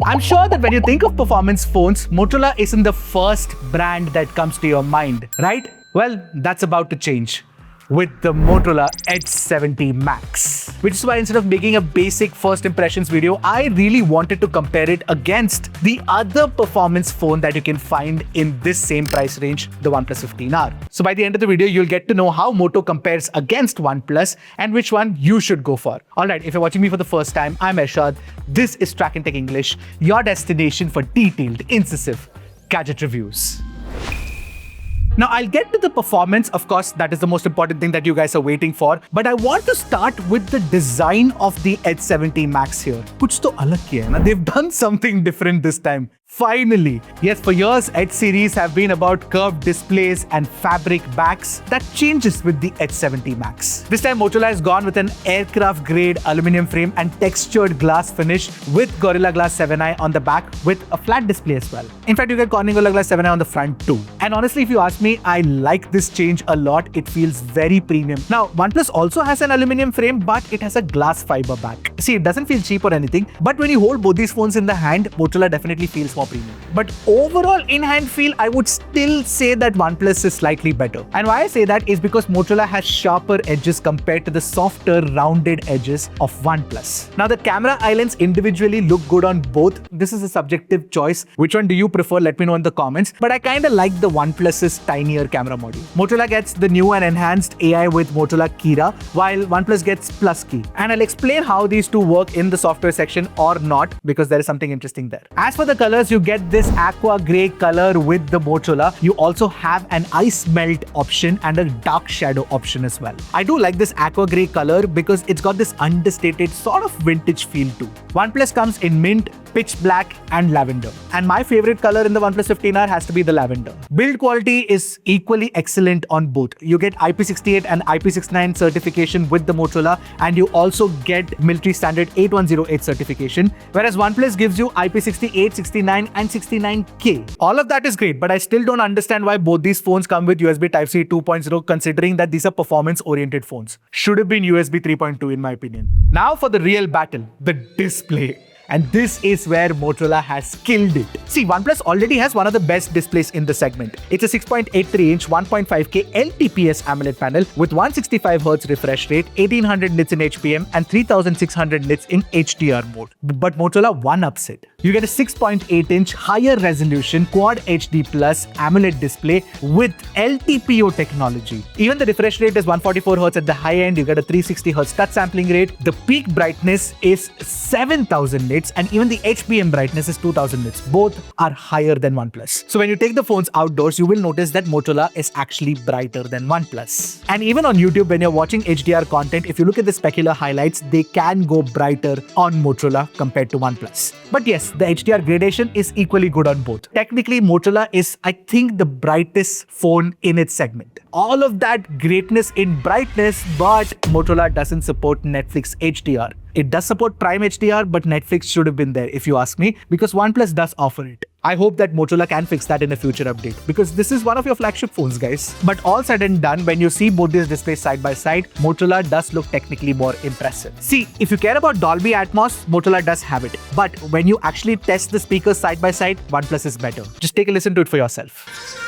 I'm sure that when you think of performance phones, Motorola isn't the first brand that comes to your mind, right? Well, that's about to change with the Motorola Edge 70 Max. Which is why instead of making a basic first impressions video, I really wanted to compare it against the other performance phone that you can find in this same price range, the OnePlus 15R. So by the end of the video, you'll get to know how Moto compares against OnePlus and which one you should go for. Alright, if you're watching me for the first time, I'm Ershad. This is Trakin Tech English, your destination for detailed, incisive gadget reviews. Now, I'll get to the performance. Of course, that is the most important thing that you guys are waiting for. But I want to start with the design of the Edge 70 Max here. Kuch to alag kiya hai na? They've done something different this time. Finally! Yes, for years, Edge series have been about curved displays and fabric backs. That changes with the Edge 70 Max. This time, Motorola has gone with an aircraft-grade aluminium frame and textured glass finish with Gorilla Glass 7i on the back with a flat display as well. In fact, you get Corning Gorilla Glass 7i on the front too. And honestly, if you ask me, I like this change a lot. It feels very premium. Now, OnePlus also has an aluminium frame, but it has a glass fiber back. See, it doesn't feel cheap or anything, but when you hold both these phones in the hand, Motorola definitely feels more premium. But overall in-hand feel, I would still say that OnePlus is slightly better. And why I say that is because Motorola has sharper edges compared to the softer, rounded edges of OnePlus. Now, the camera islands individually look good on both. This is a subjective choice. Which one do you prefer? Let me know in the comments. But I kind of like the OnePlus's tinier camera module. Motorola gets the new and enhanced AI with Motorola Kira, while OnePlus gets Plus Key. And I'll explain how these two work in the software section or not, because there is something interesting there. As for the colors, you get this aqua grey color with the Motorola. You also have an ice melt option and a dark shadow option as well. I do like this aqua grey color because it's got this understated sort of vintage feel too. OnePlus comes in mint, pitch black and lavender. And my favorite color in the OnePlus 15R has to be the lavender. Build quality is equally excellent on both. You get IP68 and IP69 certification with the Motorola, and you also get military standard 8108 certification, whereas OnePlus gives you IP68, 69 and 69K. All of that is great, but I still don't understand why both these phones come with USB Type-C 2.0 considering that these are performance-oriented phones. Should have been USB 3.2 in my opinion. Now for the real battle, the display. And this is where Motorola has killed it. See, OnePlus already has one of the best displays in the segment. It's a 6.83-inch 1.5K LTPS AMOLED panel with 165Hz refresh rate, 1800 nits in HPM and 3600 nits in HDR mode. But Motorola one-ups it. You get a 6.8-inch higher resolution Quad HD Plus AMOLED display with LTPO technology. Even the refresh rate is 144Hz at the high end. You get a 360Hz touch sampling rate. The peak brightness is 7000 nits. And even the HPM brightness is 2000 nits. Both are higher than OnePlus. So when you take the phones outdoors, you will notice that Motorola is actually brighter than OnePlus. And even on YouTube, when you're watching HDR content, if you look at the specular highlights, they can go brighter on Motorola compared to OnePlus. But yes, the HDR gradation is equally good on both. Technically, Motorola is, I think, the brightest phone in its segment. All of that greatness in brightness, but Motorola doesn't support Netflix HDR. It does support Prime HDR, but Netflix should have been there if you ask me, because OnePlus does offer it. I hope that Motorola can fix that in a future update, because this is one of your flagship phones, guys. But all said and done, when you see both these displays side by side, Motorola does look technically more impressive. See, if you care about Dolby Atmos, Motorola does have it. But when you actually test the speakers side by side, OnePlus is better. Just take a listen to it for yourself.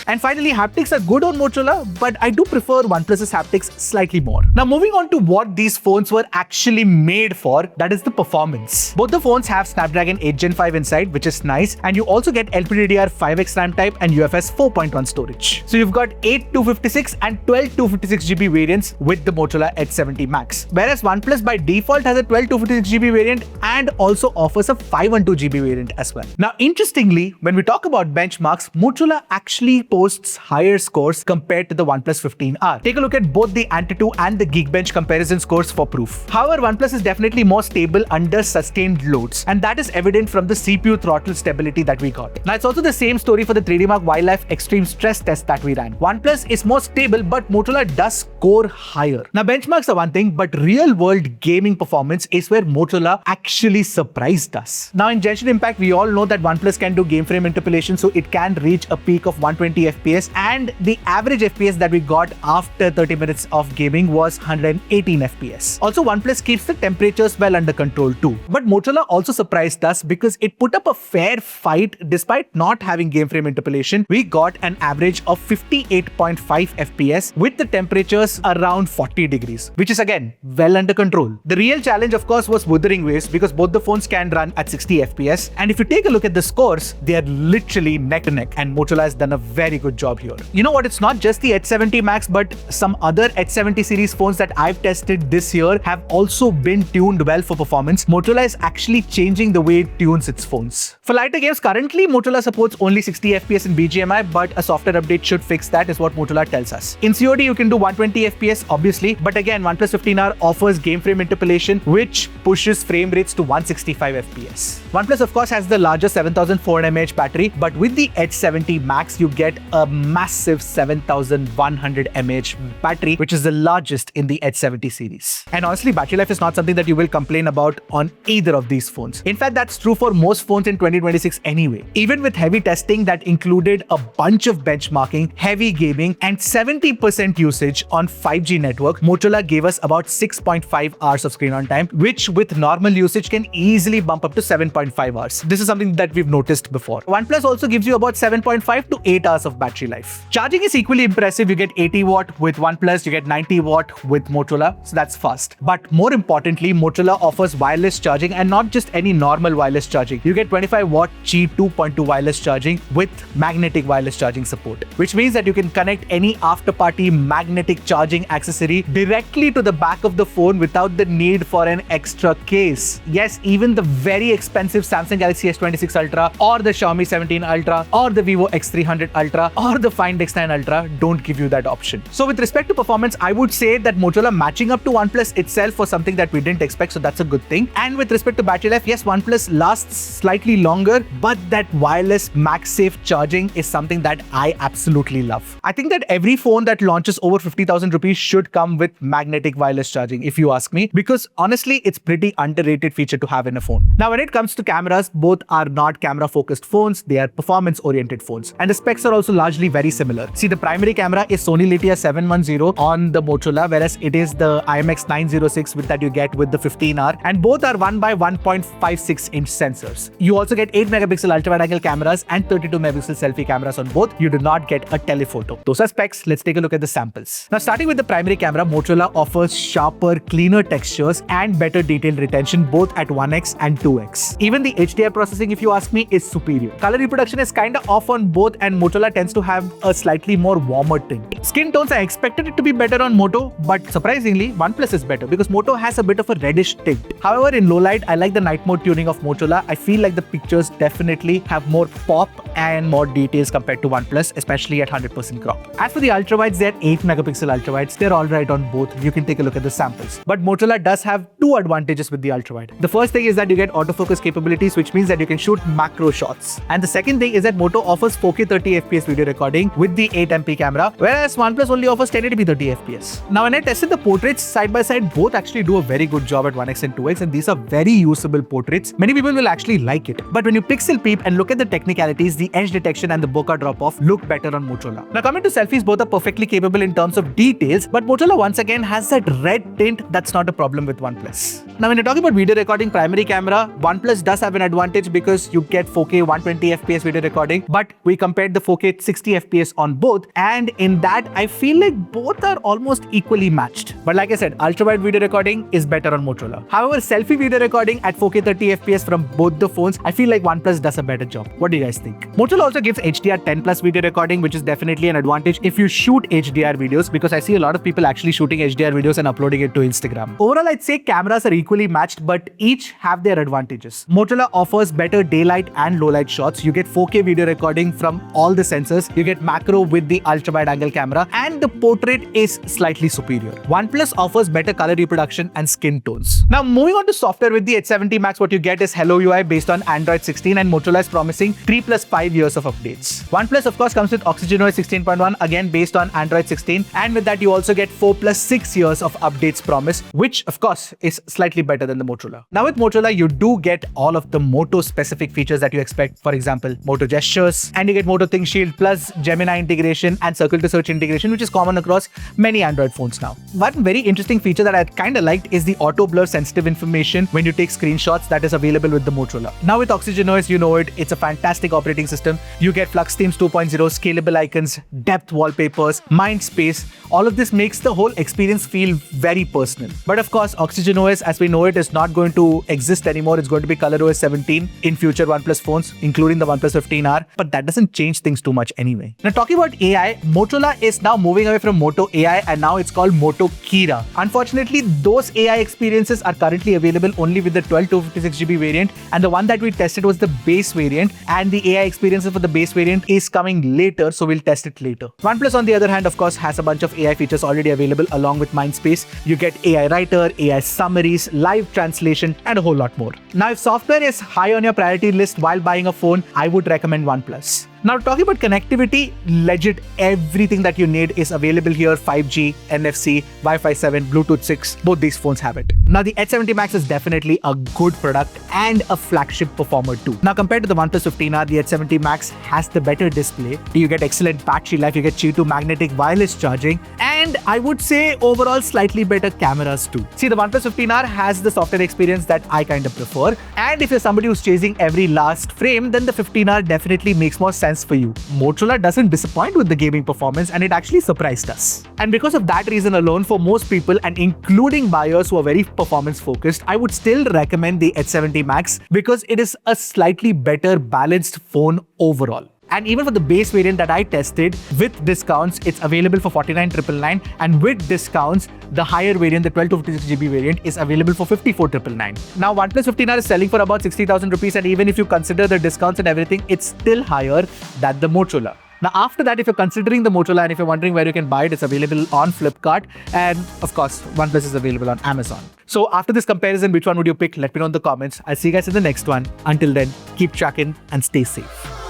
And finally, haptics are good on Motorola, but I do prefer OnePlus's haptics slightly more. Now, moving on to what these phones were actually made for, that is the performance. Both the phones have Snapdragon 8 Gen 5 inside, which is nice, and you also get LPDDR5X RAM type and UFS 4.1 storage. So you've got 8 256 and 12 256GB variants with the Motorola Edge 70 Max, whereas OnePlus by default has a 12 256GB variant and also offers a 512GB variant as well. Now, interestingly, when we talk about benchmarks, Motorola actually boasts higher scores compared to the OnePlus 15R. Take a look at both the Antutu and the Geekbench comparison scores for proof. However, OnePlus is definitely more stable under sustained loads, and that is evident from the CPU throttle stability that we got. Now, it's also the same story for the 3D Mark Wildlife Extreme Stress test that we ran. OnePlus is more stable, but Motorola does score higher. Now, benchmarks are one thing, but real-world gaming performance is where Motorola actually surprised us. Now, in Genshin Impact, we all know that OnePlus can do game frame interpolation, so it can reach a peak of 120 FPS, and the average FPS that we got after 30 minutes of gaming was 118 FPS. Also, OnePlus keeps the temperatures well under control too. But Motorola also surprised us because it put up a fair fight despite not having game frame interpolation. We got an average of 58.5 FPS with the temperatures around 40 degrees, which is again well under control. The real challenge, of course, was wuthering waves because both the phones can run at 60 FPS, and if you take a look at the scores, they are literally neck to neck, and Motorola has done a very good job here. You know what? It's not just the Edge 70 Max, but some other Edge 70 series phones that I've tested this year have also been tuned well for performance. Motorola is actually changing the way it tunes its phones. For lighter games, currently Motorola supports only 60 FPS in BGMI, but a software update should fix that, is what Motorola tells us. In COD, you can do 120 FPS, obviously, but again, OnePlus 15R offers game frame interpolation, which pushes frame rates to 165 FPS. OnePlus, of course, has the larger 7400 mAh battery, but with the Edge 70 Max, you get a massive 7100 mAh battery, which is the largest in the Edge 70 series. And honestly, battery life is not something that you will complain about on either of these phones. In fact, that's true for most phones in 2026 anyway. Even with heavy testing that included a bunch of benchmarking, heavy gaming, and 70% usage on 5G network, Motorola gave us about 6.5 hours of screen on time, which with normal usage can easily bump up to 7.5 hours. This is something that we've noticed before. OnePlus also gives you about 7.5 to 8 hours of battery life. Charging is equally impressive. You get 80 watt with OnePlus, you get 90 watt with Motorola, so that's fast. But more importantly, Motorola offers wireless charging, and not just any normal wireless charging. You get 25 watt Qi 2.2 wireless charging with magnetic wireless charging support, which means that you can connect any after-party magnetic charging accessory directly to the back of the phone without the need for an extra case. Yes, even the very expensive Samsung Galaxy S26 Ultra or the Xiaomi 17 Ultra or the Vivo X300 Ultra or the Find X9 Ultra don't give you that option. So with respect to performance, I would say that Motorola matching up to OnePlus itself was something that we didn't expect, so that's a good thing. And with respect to battery life, yes, OnePlus lasts slightly longer, but that wireless MagSafe charging is something that I absolutely love. I think that every phone that launches over 50,000 rupees should come with magnetic wireless charging, if you ask me, because honestly, it's pretty underrated feature to have in a phone. Now, when it comes to cameras, both are not camera-focused phones, they are performance-oriented phones. And the specs are also largely very similar. See, the primary camera is Sony Litia 710 on the Motorola, whereas it is the IMX 906 that you get with the 15R, and both are 1 by 1.56 inch sensors. You also get 8 megapixel ultra-wide-angle cameras and 32 megapixel selfie cameras on both. You do not get a telephoto. Those are specs. Let's take a look at the samples. Now, starting with the primary camera, Motorola offers sharper, cleaner textures and better detail retention both at 1x and 2x. Even the HDR processing, if you ask me, is superior. Color reproduction is kinda off on both, and Motorola tends to have a slightly more warmer tint. Skin tones, I expected it to be better on Moto, but surprisingly, OnePlus is better because Moto has a bit of a reddish tint. However, in low light, I like the night mode tuning of Motorola. I feel like the pictures definitely have more pop and more details compared to OnePlus, especially at 100% crop. As for the ultrawides, they're 8 megapixel ultrawides. They're alright on both. You can take a look at the samples. But Motorola does have two advantages with the ultrawide. The first thing is that you get autofocus capabilities, which means that you can shoot macro shots. And the second thing is that Moto offers 4K 30 FPS video recording with the 8MP camera, whereas OnePlus only offers 1080p 30 FPS. Now, when I tested the portraits side by side, both actually do a very good job at 1x and 2x, and these are very usable portraits. Many people will actually like it. But when you pixel peep and look at the technicalities, the edge detection and the bokeh drop-off look better on Motorola. Now, coming to selfies, both are perfectly capable in terms of details, but Motorola once again has that red tint that's not a problem with OnePlus. Now, when you're talking about video recording, primary camera, OnePlus does have an advantage because you get 4K 120 FPS video recording, but we compared the 4K 60 FPS on both, and in that, I feel like both are almost equally matched. But like I said, ultra-wide video recording is better on Motorola. However, selfie video recording at 4K 30 FPS from both the phones, I feel like OnePlus does a better job. What do you guys think? Motorola also gives HDR10 plus video recording, which is definitely an advantage if you shoot HDR videos, because I see a lot of people actually shooting HDR videos and uploading it to Instagram. Overall, I'd say cameras are equally matched, but each have their advantages. Motorola offers better daylight and low light shots. You get 4K video recording from all the sensors sensors, you get macro with the ultra wide angle camera, and the portrait is slightly superior. OnePlus offers better color reproduction and skin tones. Now moving on to software, with the H70 Max, what you get is Hello UI based on Android 16, and Motorola is promising 3+5 years of updates. OnePlus of course comes with OxygenOS 16.1, again based on Android 16, and with that you also get 4+6 years of updates promised, which of course is slightly better than the Motorola. Now with Motorola you do get all of the Moto specific features that you expect, for example Moto gestures, and you get Moto ThinkShield plus Gemini integration and Circle to Search integration, which is common across many Android phones now. One very interesting feature that I kind of liked is the auto blur sensitive information when you take screenshots that is available with the Motorola. Now with OxygenOS, you know it's a fantastic operating system. You get Flux Themes 2.0, scalable icons, depth wallpapers, mind space. All of this makes the whole experience feel very personal. But of course, OxygenOS as we know it is not going to exist anymore. It's going to be ColorOS 17 in future OnePlus phones, including the OnePlus 15R. But that doesn't change things too much anyway. Now talking about AI, Motorola is now moving away from Moto AI and now it's called Moto Kira. Unfortunately, those AI experiences are currently available only with the 12 256GB variant, and the one that we tested was the base variant, and the AI experiences for the base variant is coming later, so we'll test it later. OnePlus on the other hand of course has a bunch of AI features already available along with Mindspace. You get AI writer, AI summaries, live translation, and a whole lot more. Now if software is high on your priority list while buying a phone, I would recommend OnePlus. Now talking about connectivity, legit everything that you need is available here. 5G, NFC, Wi-Fi 7, Bluetooth 6, both these phones have it. Now the H70 Max is definitely a good product and a flagship performer too. Now compared to the OnePlus 15R, the H70 Max has the better display. You get excellent battery life, you get Qi2 magnetic wireless charging, and I would say overall slightly better cameras too. See, the OnePlus 15R has the software experience that I kind of prefer, and if you're somebody who's chasing every last frame, then the 15R definitely makes more sense for you. Motorola doesn't disappoint with the gaming performance, and it actually surprised us. And because of that reason alone, for most people and including buyers who are very performance focused, I would still recommend the H70 Max because it is a slightly better balanced phone overall. And even for the base variant that I tested, with discounts, it's available for 49,999, and with discounts, the higher variant, the 12 to 56GB variant, is available for 54,999. Now, OnePlus 15R is selling for about 60,000 rupees, and even if you consider the discounts and everything, it's still higher than the Motorola. Now, after that, if you're considering the Motorola and if you're wondering where you can buy it, it's available on Flipkart, and of course, OnePlus is available on Amazon. So after this comparison, which one would you pick? Let me know in the comments. I'll see you guys in the next one. Until then, keep tracking and stay safe.